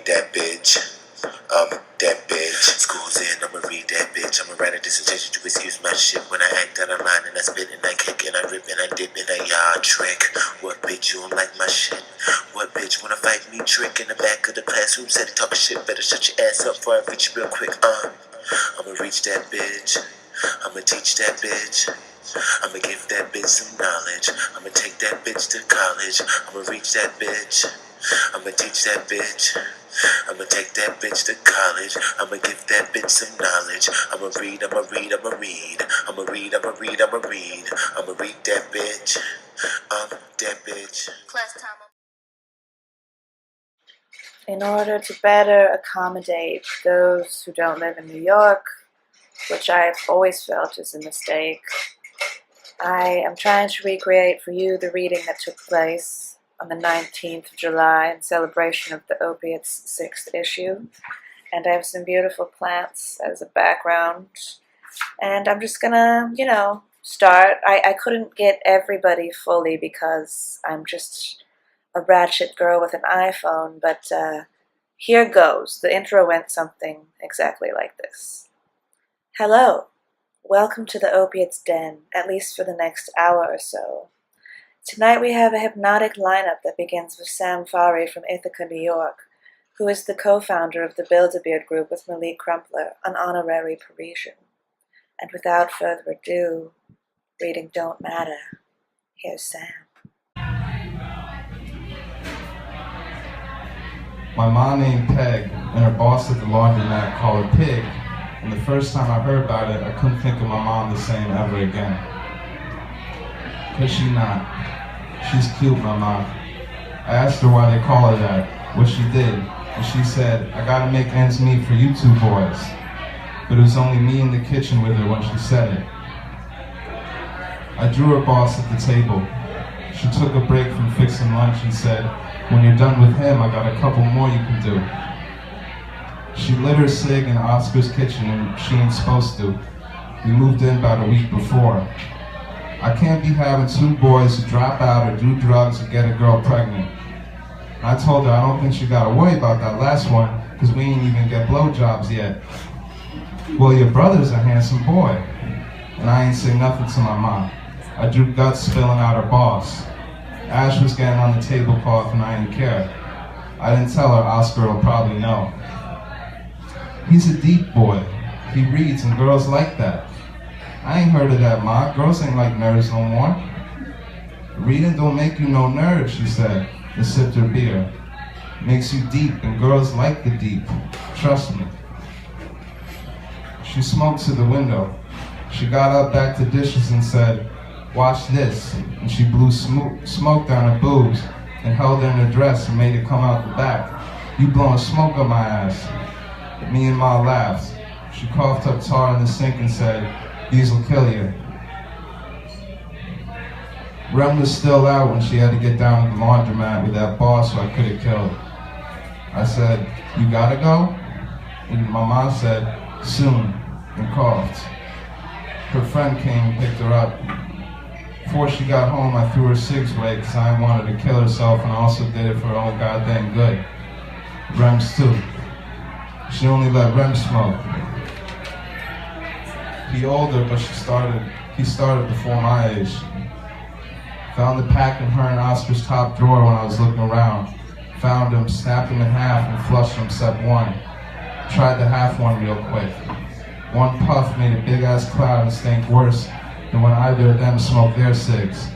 that bitch. That bitch. School's in, I'ma read that bitch. I'ma write a dissertation to excuse my shit when I act out of line and I spit and I kick and I rip and I dip and I yard trick. What bitch you don't like my shit? What bitch wanna fight me? Trick in the back of the classroom said he talking shit. Better shut your ass up before I reach you real quick. I'ma reach that bitch. I'ma teach that bitch. I'ma give that bitch some knowledge. I'ma take that bitch to college. I'ma reach that bitch. I'ma teach that bitch. I'ma take that bitch to college. I'ma give that bitch some knowledge. I'ma read, I'ma read, I'ma read. I'ma read, I'ma read, I'ma read. I'ma read that bitch. That bitch. Class time. In order to better accommodate those who don't live in New York, which I've always felt is a mistake, I am trying to recreate for you the reading that took place on the 19th of July in celebration of the Opiate's 6th issue. And I have some beautiful plants as a background. And I'm just gonna, start. I couldn't get everybody fully because I'm just a ratchet girl with an iPhone, but here goes. The intro went something exactly like this. Hello. Welcome to the Opiate's Den, at least for the next hour or so. Tonight we have a hypnotic lineup that begins with Sam Fari from Ithaca, New York, who is the co-founder of the Build-A-Beard group with Malik Crumpler, an honorary Parisian. And without further ado, reading Don't Matter, here's Sam. My mom named Peg, and her boss at the laundromat called her Pig, and the first time I heard about it, I couldn't think of my mom the same ever again. 'Cause she not. She's cute, my mom. I asked her why they call her that, what she did, and she said, I gotta make ends meet for you two boys. But it was only me in the kitchen with her when she said it. I drew her boss at the table. She took a break from fixing lunch and said, when you're done with him, I got a couple more you can do. She lit her cig in Oscar's kitchen and she ain't supposed to. We moved in about a week before. I can't be having two boys who drop out or do drugs or get a girl pregnant. I told her I don't think she gotta worry about that last one because we ain't even get blowjobs yet. Well, your brother's a handsome boy. And I ain't say nothing to my mom. I drew guts spilling out her boss. Ash was getting on the tablecloth and I didn't care. I didn't tell her Oscar will probably know. He's a deep boy. He reads and girls like that. I ain't heard of that, Ma. Girls ain't like nerds no more. Reading don't make you no nerd, she said, and sipped her beer. Makes you deep and girls like the deep. Trust me. She smoked to the window. She got up, back to dishes and said, watch this. And she blew smoke down her boobs and held her in her dress and made it come out the back. You blowing smoke up my ass. Me and Ma laughed. She coughed up tar in the sink and said, these'll kill you. Rem was still out when she had to get down to the laundromat with that boss who I could have killed. I said, you gotta go? And my mom said, soon, and coughed. Her friend came and picked her up. Before she got home, I threw her cigs away because I wanted to kill herself and also did it for her own goddamn good. Rem's too. She only let Rem smoke. He older, but he started before my age. Found the pack in her and Oscar's top drawer when I was looking around. Found him, snapped him in half, and flushed him except one. Tried the half one real quick. One puff made a big ass cloud and stank worse than when either of them smoked their cigs.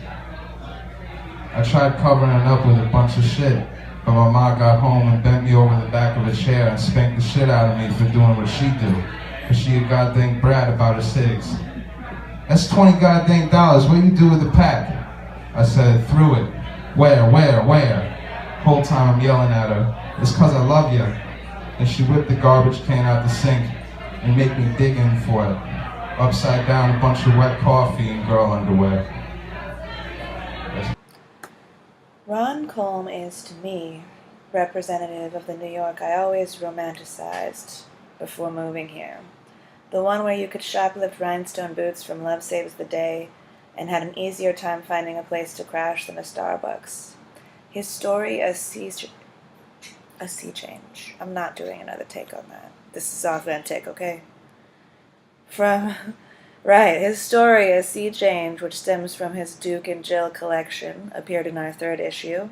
I tried covering it up with a bunch of shit, but my mom got home and bent me over the back of a chair and spanked the shit out of me for doing what she do. Cause she a goddamn brat about her cigs. That's $20 goddamn. What do you do with the pack? I said, threw it. Where? Whole time I'm yelling at her, it's cause I love you. And she whipped the garbage can out the sink and made me dig in for it. Upside down, a bunch of wet coffee and girl underwear. Ron Colm is, to me, representative of the New York I always romanticized before moving here. The one where you could shoplift rhinestone boots from Love Saves the Day and had an easier time finding a place to crash than a Starbucks. His story as A sea change. I'm not doing another take on that. This is authentic, okay? From right, his story, A Sea Change, which stems from his Duke and Jill collection, appeared in our 3rd issue,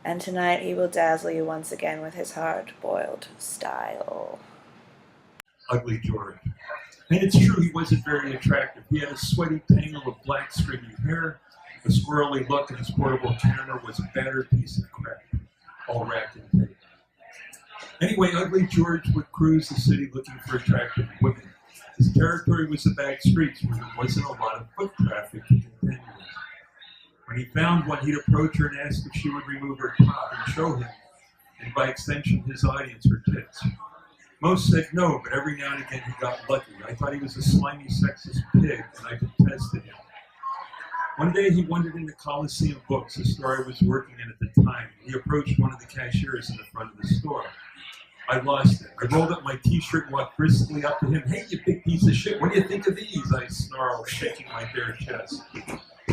and tonight he will dazzle you once again with his hard-boiled style. Ugly George. And it's true, he wasn't very attractive. He had a sweaty tangle of black stringy hair, a squirrely look, and his portable camera was a battered piece of crap, all wrapped in tape. Anyway, Ugly George would cruise the city looking for attractive women. His territory was the back streets where there wasn't a lot of foot traffic to contend with. When he found one, he'd approach her and ask if she would remove her top and show him, and by extension his audience, her tits. Most said no, but every now and again he got lucky. I thought he was a slimy, sexist pig, and I detested him. One day he wandered into Coliseum Books, a store I was working in at the time. He approached one of the cashiers in the front of the store. I lost it. I rolled up my t-shirt and walked briskly up to him. "Hey, you big piece of shit, what do you think of these?" I snarled, shaking my bare chest.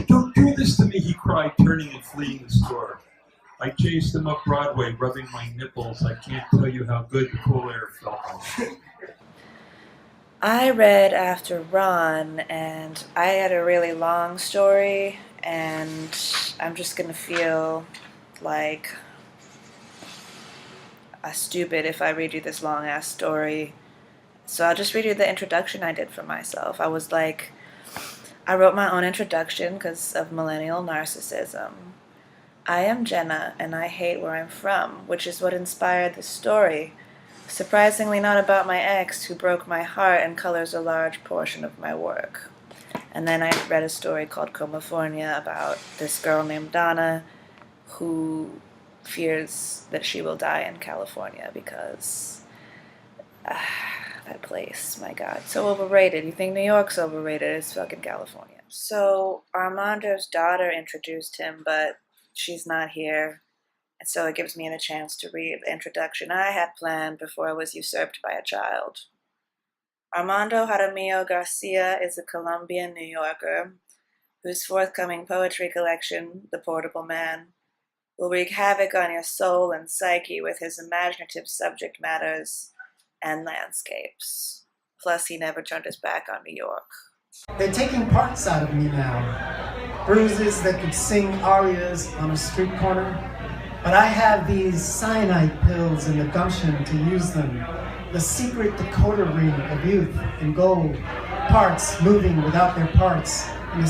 "Don't do this to me," he cried, turning and fleeing the store. I chased him up Broadway, rubbing my nipples. I can't tell you how good the cool air felt like. I read after Ron, and I had a really long story, and I'm just gonna feel like stupid if I read you this long ass story. So I'll just read you the introduction I did for myself. I wrote my own introduction because of millennial narcissism. I am Jenna, and I hate where I'm from, which is what inspired this story. Surprisingly not about my ex, who broke my heart and colors a large portion of my work. And then I read a story called Comafornia about this girl named Donna who fears that she will die in California because that place, my God, so overrated. You think New York's overrated? It's fucking California. So Armando's daughter introduced him, but she's not here, and so it gives me a chance to read the introduction I had planned before I was usurped by a child. Armando Jaramillo Garcia is a Colombian New Yorker whose forthcoming poetry collection, The Portable Man, will wreak havoc on your soul and psyche with his imaginative subject matters and landscapes. Plus, he never turned his back on New York. They're taking parts out of me now. Bruises that could sing arias on a street corner. But I have these cyanide pills and the gumption to use them. The secret decoder ring of youth in gold. Parts moving without their parts in a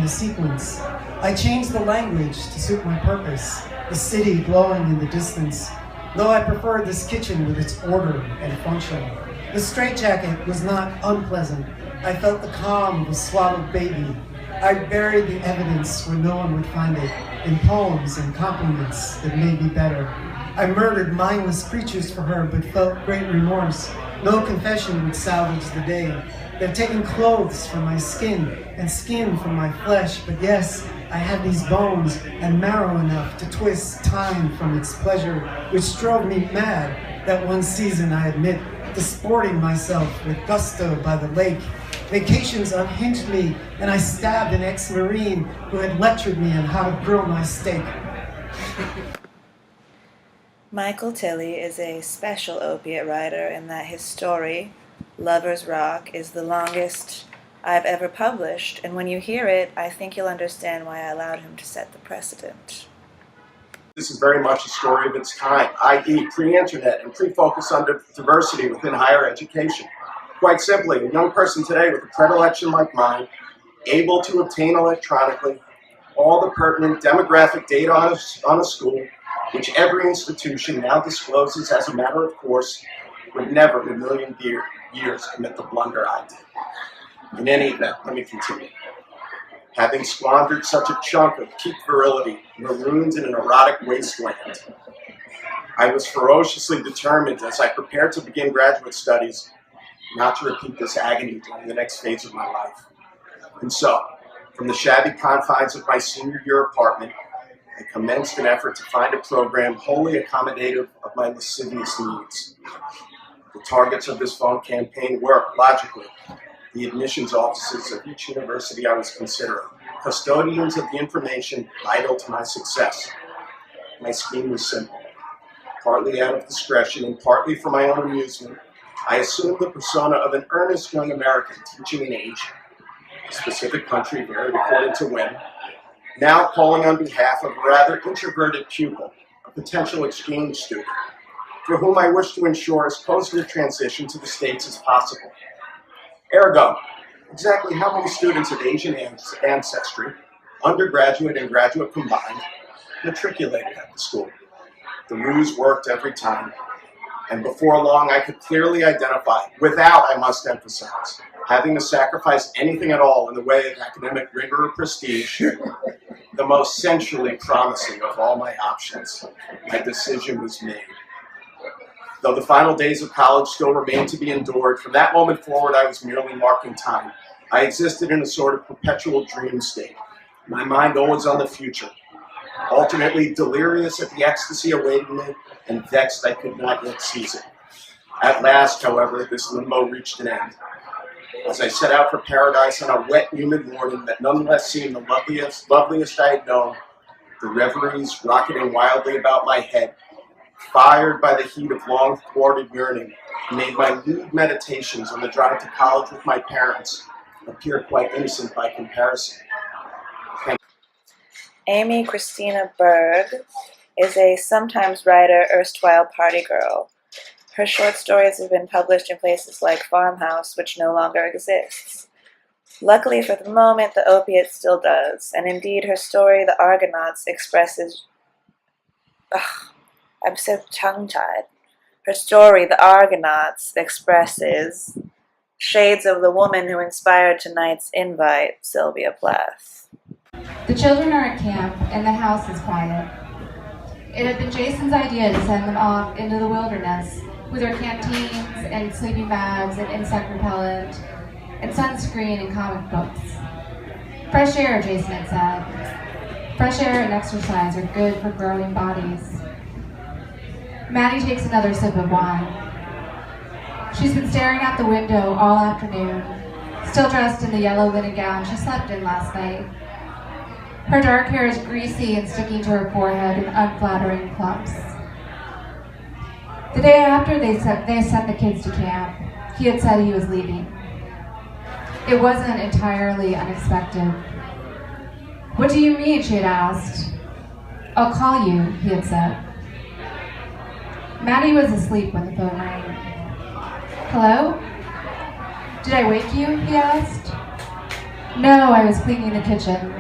sequence. I changed the language to suit my purpose. The city glowing in the distance. Though I preferred this kitchen with its order and function. The straitjacket was not unpleasant. I felt the calm of a swaddled baby. I buried the evidence where no one would find it, in poems and compliments that made me better. I murdered mindless creatures for her, but felt great remorse. No confession would salvage the day. They've taken clothes from my skin and skin from my flesh, but yes, I have these bones and marrow enough to twist time from its pleasure, which drove me mad that one season, I admit, disporting myself with gusto by the lake. Vacations unhinged me, and I stabbed an ex-Marine who had lectured me on how to grill my steak. Michael Tilley is a special opiate writer in that his story, Lover's Rock, is the longest I've ever published, and when you hear it, I think you'll understand why I allowed him to set the precedent. This is very much a story of its kind, i.e. pre-internet and pre-focus on diversity within higher education. Quite simply, a young person today with a predilection like mine, able to obtain electronically all the pertinent demographic data on a school, which every institution now discloses as a matter of course, would never in a million years commit the blunder I did. In any event, let me continue. Having squandered such a chunk of peak virility marooned in an erotic wasteland, I was ferociously determined as I prepared to begin graduate studies not to repeat this agony during the next phase of my life. And so, from the shabby confines of my senior year apartment, I commenced an effort to find a program wholly accommodative of my lascivious needs. The targets of this phone campaign were, logically, the admissions offices of each university I was considering, custodians of the information vital to my success. My scheme was simple. Partly out of discretion and partly for my own amusement, I assumed the persona of an earnest young American teaching in Asia, a specific country varied according to when, now calling on behalf of a rather introverted pupil, a potential exchange student, for whom I wish to ensure as close a transition to the States as possible. Ergo, exactly how many students of Asian ancestry, undergraduate and graduate combined, matriculated at the school? The ruse worked every time, and before long I could clearly identify, without, I must emphasize, having to sacrifice anything at all in the way of academic rigor or prestige, the most sensually promising of all my options. My decision was made. Though the final days of college still remained to be endured, from that moment forward I was merely marking time. I existed in a sort of perpetual dream state, my mind always on the future, alternately delirious at the ecstasy awaiting me and vexed I could not yet seize it. At last, however, this limbo reached an end. As I set out for paradise on a wet, humid morning that nonetheless seemed the loveliest I had known, the reveries rocketing wildly about my head, fired by the heat of long-thwarted yearning, made my lewd meditations on the drive to college with my parents appear quite innocent by comparison. Amy Christina Berg is a sometimes writer, erstwhile party girl. Her short stories have been published in places like Farmhouse, which no longer exists. Luckily for the moment, the Opiate still does, and indeed her story, The Argonauts, expresses... I'm so tongue-tied. Her story, The Argonauts, expresses shades of the woman who inspired tonight's invite, Sylvia Plath. The children are at camp, and the house is quiet. It had been Jason's idea to send them off into the wilderness with their canteens and sleeping bags and insect repellent and sunscreen and comic books. Fresh air, Jason had said. Fresh air and exercise are good for growing bodies. Maddie takes another sip of wine. She's been staring out the window all afternoon, still dressed in the yellow linen gown she slept in last night. Her dark hair is greasy and sticking to her forehead in unflattering clumps. The day after they sent the kids to camp, he had said he was leaving. It wasn't entirely unexpected. "What do you mean?" she had asked. "I'll call you," he had said. Maddie was asleep when the phone rang. "Hello? Did I wake you?" he asked. "No, I was cleaning the kitchen."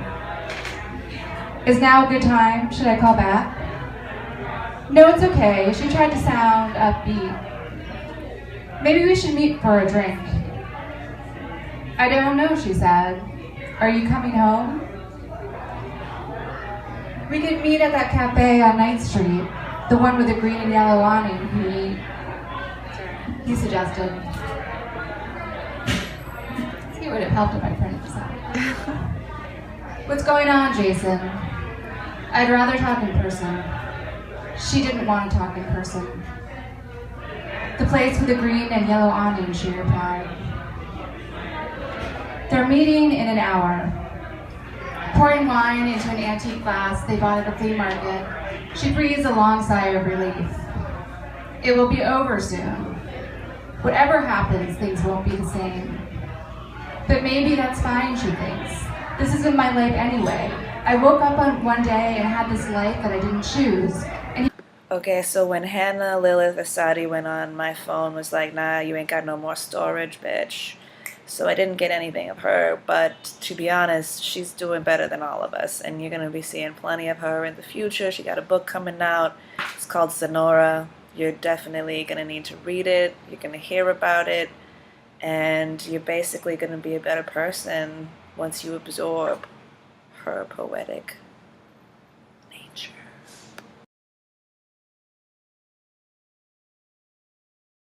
"Is now a good time? Should I call back?" "No, it's okay." She tried to sound upbeat. "Maybe we should meet for a drink." "I don't know," she said. "Are you coming home?" "We could meet at that cafe on 9th Street, the one with the green and yellow awning," he suggested. See, it would have helped if I printed this out. "What's going on, Jason?" "I'd rather talk in person." She didn't want to talk in person. "The place with the green and yellow awning," she replied. "They're meeting in an hour." Pouring wine into an antique glass they bought at the flea market, she breathes a long sigh of relief. It will be over soon. Whatever happens, things won't be the same. But maybe that's fine, she thinks. This isn't my life anyway. I woke up on one day and had this life that I didn't choose. Okay, so when Hannah Lilith Asadi went on, my phone was like, nah, you ain't got no more storage, bitch. So I didn't get anything of her, but to be honest, she's doing better than all of us, and you're going to be seeing plenty of her in the future. She got a book coming out. It's called Sonora. You're definitely going to need to read it. You're going to hear about it, and you're basically going to be a better person once you absorb her poetic